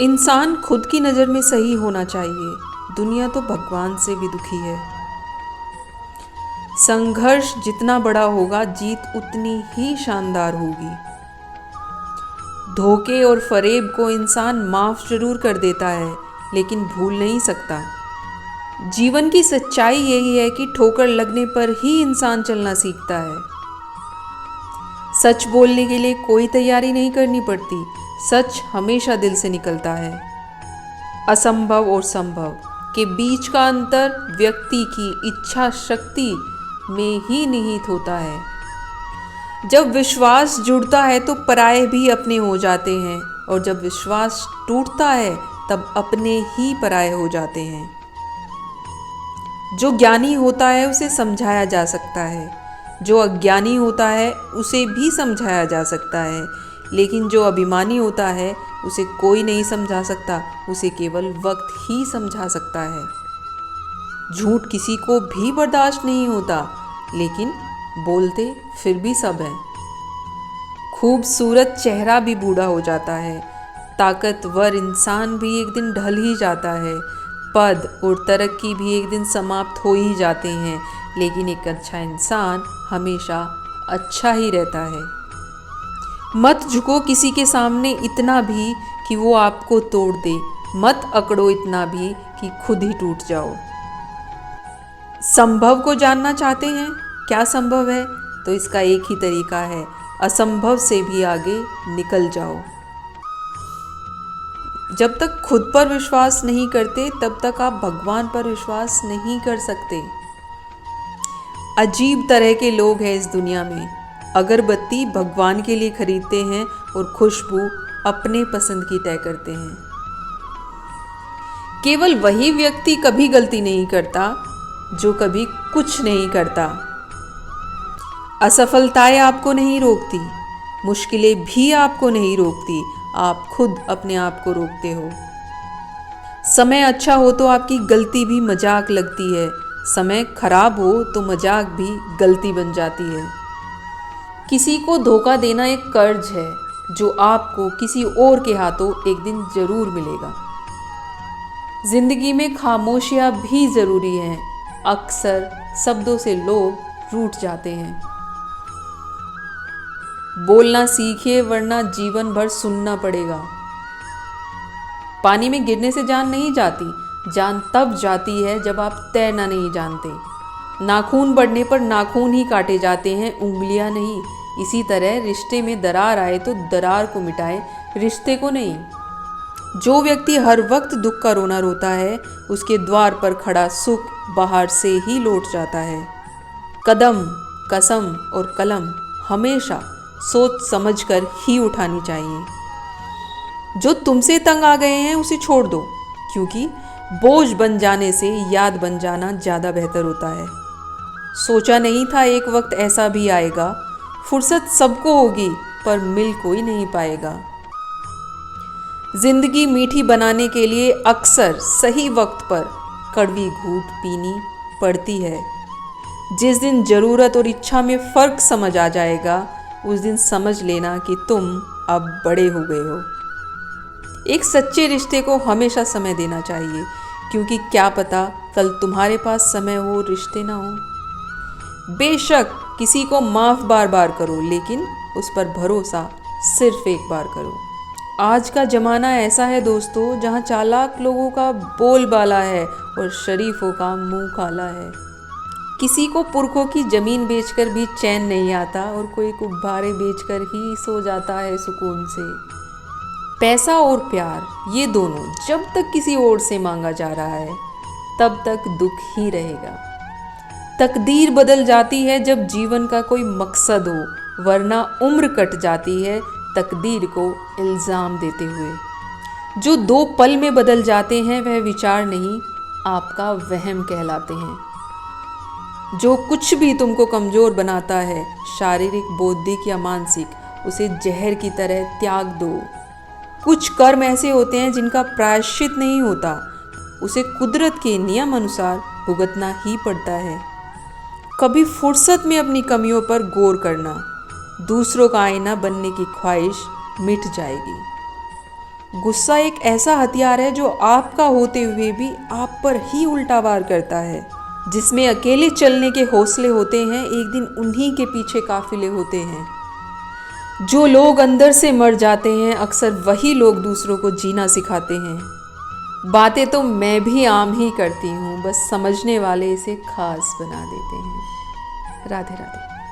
इंसान खुद की नज़र में सही होना चाहिए, दुनिया तो भगवान से भी दुखी है। संघर्ष जितना बड़ा होगा, जीत उतनी ही शानदार होगी। धोखे और फरेब को इंसान माफ़ जरूर कर देता है, लेकिन भूल नहीं सकता। जीवन की सच्चाई यही है कि ठोकर लगने पर ही इंसान चलना सीखता है। सच बोलने के लिए कोई तैयारी नहीं करनी पड़ती, सच हमेशा दिल से निकलता है। असंभव और संभव के बीच का अंतर व्यक्ति की इच्छा शक्ति में ही निहित होता है। जब विश्वास जुड़ता है तो पराये भी अपने हो जाते हैं, और जब विश्वास टूटता है तब अपने ही पराये हो जाते हैं। जो ज्ञानी होता है उसे समझाया जा सकता है, जो अज्ञानी होता है उसे भी समझाया जा सकता है, लेकिन जो अभिमानी होता है उसे कोई नहीं समझा सकता, उसे केवल वक्त ही समझा सकता है। झूठ किसी को भी बर्दाश्त नहीं होता, लेकिन बोलते फिर भी सब हैं। खूबसूरत चेहरा भी बूढ़ा हो जाता है, ताकतवर इंसान भी एक दिन ढल ही जाता है, पद और तरक्की भी एक दिन समाप्त हो ही जाते हैं, लेकिन एक अच्छा इंसान हमेशा अच्छा ही रहता है। मत झुको किसी के सामने इतना भी कि वो आपको तोड़ दे, मत अकड़ो इतना भी कि खुद ही टूट जाओ। संभव को जानना चाहते हैं क्या संभव है, तो इसका एक ही तरीका है, असंभव से भी आगे निकल जाओ। जब तक खुद पर विश्वास नहीं करते तब तक आप भगवान पर विश्वास नहीं कर सकते। अजीब तरह के लोग हैं इस दुनिया में। अगरबत्ती भगवान के लिए खरीदते हैं और खुशबू अपने पसंद की तय करते हैं। केवल वही व्यक्ति कभी गलती नहीं करता जो कभी कुछ नहीं करता। असफलताएं आपको नहीं रोकती, मुश्किलें भी आपको नहीं रोकती, आप खुद अपने आप को रोकते हो। समय अच्छा हो तो आपकी गलती भी मजाक लगती है, समय खराब हो तो मजाक भी गलती बन जाती है। किसी को धोखा देना एक कर्ज है जो आपको किसी और के हाथों एक दिन जरूर मिलेगा। जिंदगी में खामोशियां भी जरूरी हैं, अक्सर शब्दों से लोग रूठ जाते हैं। बोलना सीखिए वरना जीवन भर सुनना पड़ेगा। पानी में गिरने से जान नहीं जाती, जान तब जाती है जब आप तैरना नहीं जानते। नाखून बढ़ने पर नाखून ही काटे जाते हैं, उंगलियां नहीं। इसी तरह रिश्ते में दरार आए तो दरार को मिटाए, रिश्ते को नहीं। जो व्यक्ति हर वक्त दुख का रोना रोता है, उसके द्वार पर खड़ा सुख बाहर से ही लौट जाता है। कदम, कसम और कलम हमेशा सोच समझकर ही उठानी चाहिए। जो तुमसे तंग आ गए हैं उसे छोड़ दो, क्योंकि बोझ बन जाने से याद बन जाना ज़्यादा बेहतर होता है। सोचा नहीं था एक वक्त ऐसा भी आएगा, फुर्सत सबको होगी पर मिल कोई नहीं पाएगा। जिंदगी मीठी बनाने के लिए अक्सर सही वक्त पर कड़वी घूंट पीनी पड़ती है। जिस दिन ज़रूरत और इच्छा में फ़र्क समझ आ जाएगा, उस दिन समझ लेना कि तुम अब बड़े हो गए हो। एक सच्चे रिश्ते को हमेशा समय देना चाहिए, क्योंकि क्या पता कल तुम्हारे पास समय हो रिश्ते ना हो। बेशक किसी को माफ़ बार बार करो, लेकिन उस पर भरोसा सिर्फ एक बार करो। आज का ज़माना ऐसा है दोस्तों, जहाँ चालाक लोगों का बोलबाला है और शरीफों का मुंह काला है। किसी को पुरखों की ज़मीन बेचकर भी चैन नहीं आता, और कोई गुब्बारे बेचकर ही सो जाता है सुकून से। पैसा और प्यार ये दोनों जब तक किसी और से मांगा जा रहा है, तब तक दुख ही रहेगा। तकदीर बदल जाती है जब जीवन का कोई मकसद हो, वरना उम्र कट जाती है तकदीर को इल्ज़ाम देते हुए। जो 2 पल में बदल जाते हैं वह विचार नहीं, आपका वहम कहलाते हैं। जो कुछ भी तुमको कमज़ोर बनाता है, शारीरिक, बौद्धिक या मानसिक, उसे जहर की तरह त्याग दो। कुछ कर्म ऐसे होते हैं जिनका प्रायश्चित नहीं होता, उसे कुदरत के नियम अनुसार भुगतना ही पड़ता है। कभी फुर्सत में अपनी कमियों पर गौर करना, दूसरों का आईना बनने की ख्वाहिश मिट जाएगी। गुस्सा एक ऐसा हथियार है जो आपका होते हुए भी आप पर ही उल्टा वार करता है। जिसमें अकेले चलने के हौसले होते हैं, एक दिन उन्हीं के पीछे काफिले होते हैं। जो लोग अंदर से मर जाते हैं, अक्सर वही लोग दूसरों को जीना सिखाते हैं। बातें तो मैं भी आम ही करती हूँ, बस समझने वाले इसे खास बना देते हैं। राधे राधे।